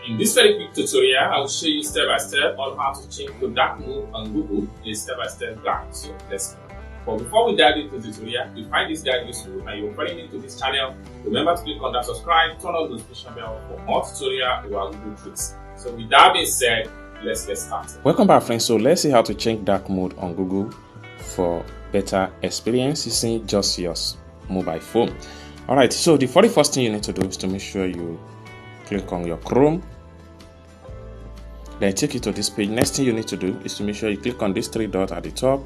In this very quick tutorial, I will show you step by step on how to change the dark mode on Google in a step-by-step guide. So let's go. But before we dive into the tutorial, if you find this guide useful and you're very new to this channel, remember to click on that subscribe, turn on the notification bell for more tutorials about Google tricks. So with that being said, let's get started. Welcome back, friends. So let's see how to change dark mode on Google for better experience using just your mobile phone. Alright, so the very first thing you need to do is to make sure you click on your Chrome. Then take you to this page. Next thing you need to do is to make sure you click on this three dots at the top.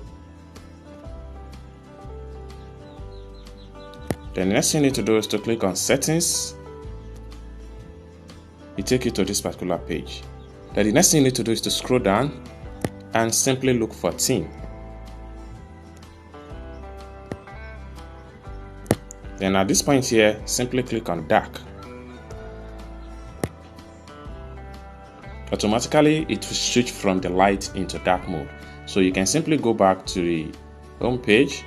Then the next thing you need to do is to click on settings. It takes you to this particular page. Then the next thing you need to do is to scroll down and simply look for theme. Then at this point here, simply click on dark. Automatically it will switch from the light into dark mode. So you can simply go back to the home page.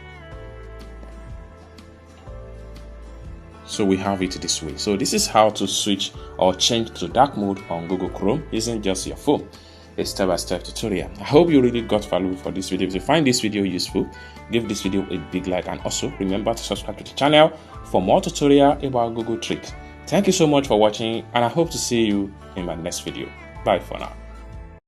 So we have it this way. So this is how to switch or change to dark mode on Google Chrome using just your phone. A step-by-step tutorial. I hope you really got value for this video. If you find this video useful, give this video a big like, and also remember to subscribe to the channel for more tutorial about Google tricks. Thank you so much for watching, and I hope to see you in my next video. Bye for now.